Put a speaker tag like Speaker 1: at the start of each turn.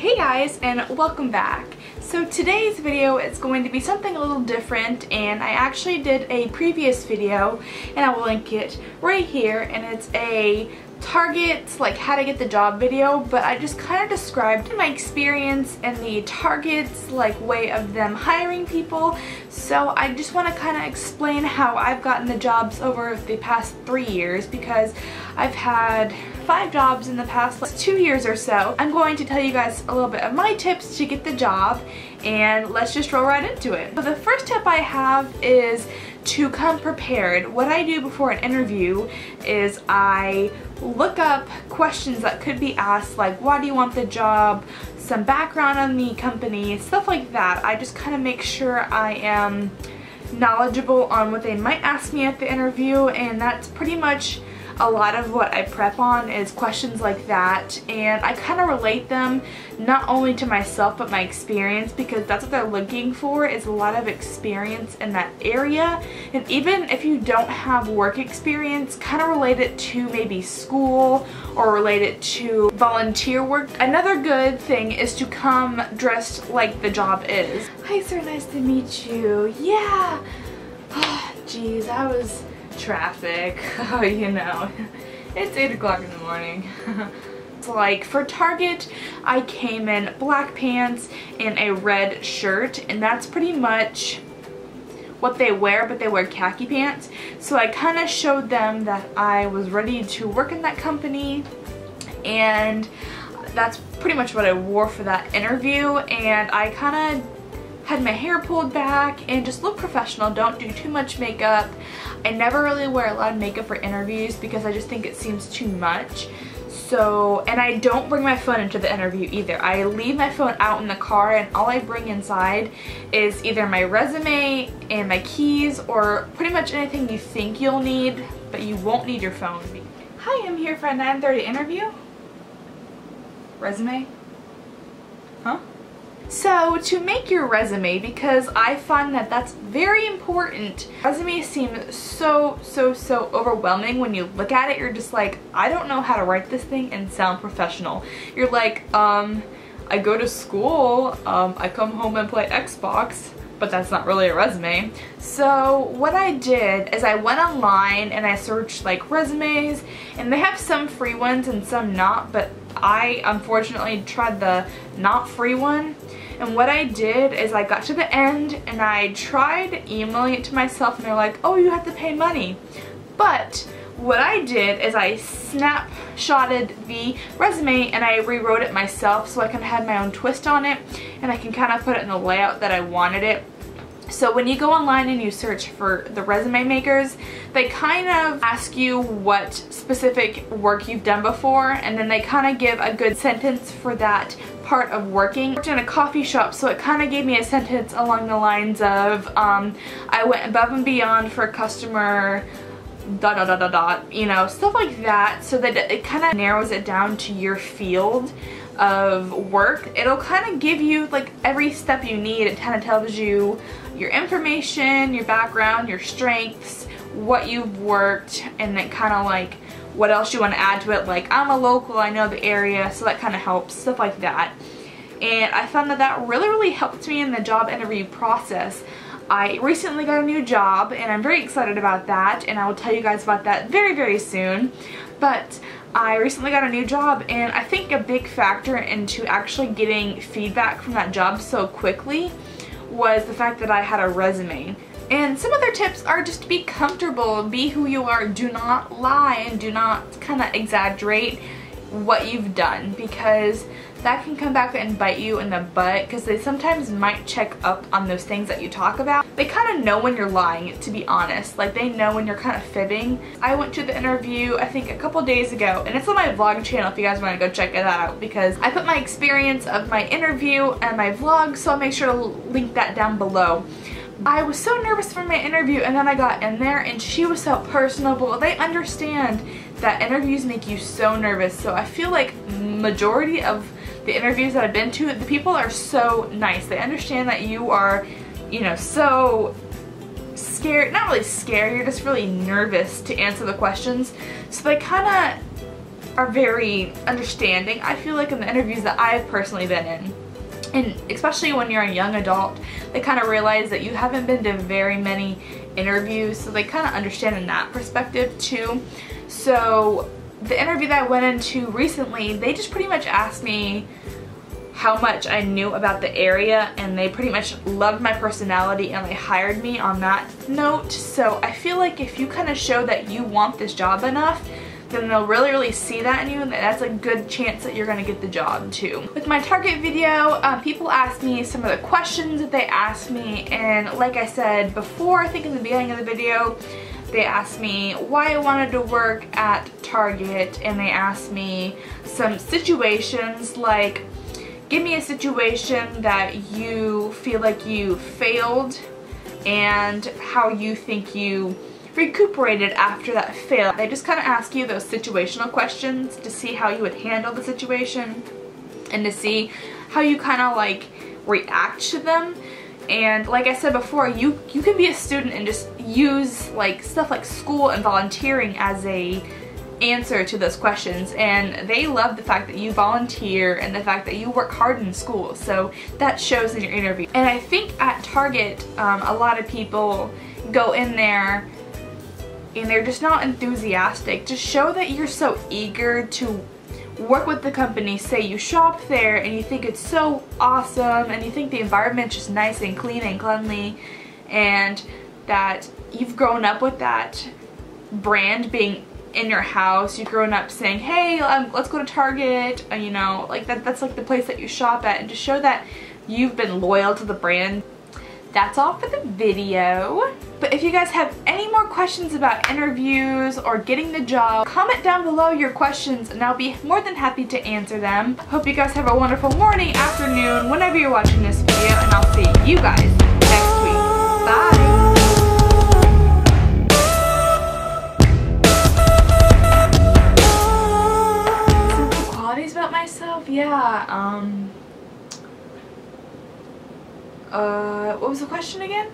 Speaker 1: Hey guys, and welcome back. So today's video is going to be something a little different, and I actually did a previous video and I will link it right here, and it's a Target, like how to get the job video, but I just kind of described my experience and the Target's like way of them hiring people. So I just want to kind of explain how I've gotten the jobs over the past 3 years, because I've had 5 jobs in the past 2 years or so. I'm going to tell you guys a little bit of my tips to get the job, and let's just roll right into it. So the first tip I have is to come prepared. What I do before an interview is I look up questions that could be asked, like why do you want the job, some background on the company, stuff like that. I just kind of make sure I am knowledgeable on what they might ask me at the interview, and that's pretty much a lot of what I prep on, is questions like that, and I kind of relate them not only to myself but my experience, because that's what they're looking for, is a lot of experience in that area. And even if you don't have work experience, kind of relate it to maybe school or relate it to volunteer work. Another good thing is to come dressed like the job is. Hi sir, nice to meet you. Yeah. Geez, that was traffic. Oh, you know, it's 8 o'clock in the morning. So like for Target, I came in black pants and a red shirt, and that's pretty much what they wear, but they wear khaki pants. So I kind of showed them that I was ready to work in that company, and that's pretty much what I wore for that interview. And I kind of had my hair pulled back and just look professional. Don't do too much makeup. I never really wear a lot of makeup for interviews because I just think it seems too much. So, and I don't bring my phone into the interview either. I leave my phone out in the car, and all I bring inside is either my resume and my keys, or pretty much anything you think you'll need, but you won't need your phone. Hi, I'm here for a 9:30 interview. Resume? Huh? So to make your resume, because I find that that's very important, resumes seem so overwhelming. When you look at it, you're just like, I don't know how to write this thing and sound professional. You're like, I go to school, I come home and play Xbox, but that's not really a resume. So what I did is I went online and I searched like resumes, and they have some free ones and some not, but I unfortunately tried the not free one. And what I did is I got to the end and I tried emailing it to myself, and they're like, oh, you have to pay money. But what I did is I snapshotted the resume and I rewrote it myself, so I can have my own twist on it, and I can kind of put it in the layout that I wanted it. So when you go online and you search for the resume makers, they kind of ask you what specific work you've done before, and then they kind of give a good sentence for that part of working. I worked in a coffee shop, so it kind of gave me a sentence along the lines of, I went above and beyond for a customer, ... you know, stuff like that, so that it kind of narrows it down to your field of work. It'll kind of give you like every step you need. It kind of tells you your information, your background, your strengths, what you've worked, and then kind of like what else you want to add to it, like I'm a local, I know the area, so that kind of helps, stuff like that. And I found that that really helped me in the job interview process. I recently got a new job, and I'm very excited about that, and I will tell you guys about that very soon. But I recently got a new job, and I think a big factor into actually getting feedback from that job so quickly was the fact that I had a resume. And some other tips are just to be comfortable, be who you are, do not lie, and do not kind of exaggerate what you've done, because that can come back and bite you in the butt, because they sometimes might check up on those things that you talk about. They kind of know when you're lying, to be honest. Like, they know when you're kind of fibbing. I went to the interview, I think a couple days ago, and it's on my vlog channel if you guys want to go check it out, because I put my experience of my interview and my vlog, so I'll make sure to link that down below. I was so nervous for my interview, and then I got in there and she was so personable. They understand that interviews make you so nervous, so I feel like majority of the interviews that I've been to, the people are so nice. They understand that you are, you know, so scared, not really scared, you're just really nervous to answer the questions. So they kind of are very understanding, I feel like, in the interviews that I've personally been in. And especially when you're a young adult, they kind of realize that you haven't been to very many interviews, so they kind of understand in that perspective too. So the interview that I went into recently, they just pretty much asked me how much I knew about the area, and they pretty much loved my personality and they hired me on that note. So I feel like if you kind of show that you want this job enough, then they'll really see that in you, and that's a good chance that you're going to get the job too. With my Target video, people asked me some of the questions that they asked me, and like I said before, I think in the beginning of the video, they asked me why I wanted to work at Target, and they asked me some situations like, give me a situation that you feel like you failed and how you think you recuperated after that fail. They just kind of ask you those situational questions to see how you would handle the situation and to see how you kind of like react to them. And like I said before, you can be a student and just use like stuff like school and volunteering as a answer to those questions, and they love the fact that you volunteer and the fact that you work hard in school, so that shows in your interview. And I think at Target, a lot of people go in there and they're just not enthusiastic. Just show that you're so eager to work with the company. Say you shop there and you think it's so awesome and you think the environment's just nice and clean and cleanly, and that you've grown up with that brand being in your house. You've grown up saying, hey, let's go to Target, you know, like that's like the place that you shop at, and to show that you've been loyal to the brand. That's all for the video. But if you guys have any more questions about interviews or getting the job, comment down below your questions and I'll be more than happy to answer them. Hope you guys have a wonderful morning, afternoon, whenever you're watching this video, and I'll see you guys next week. Bye! About myself, yeah, what was the question again?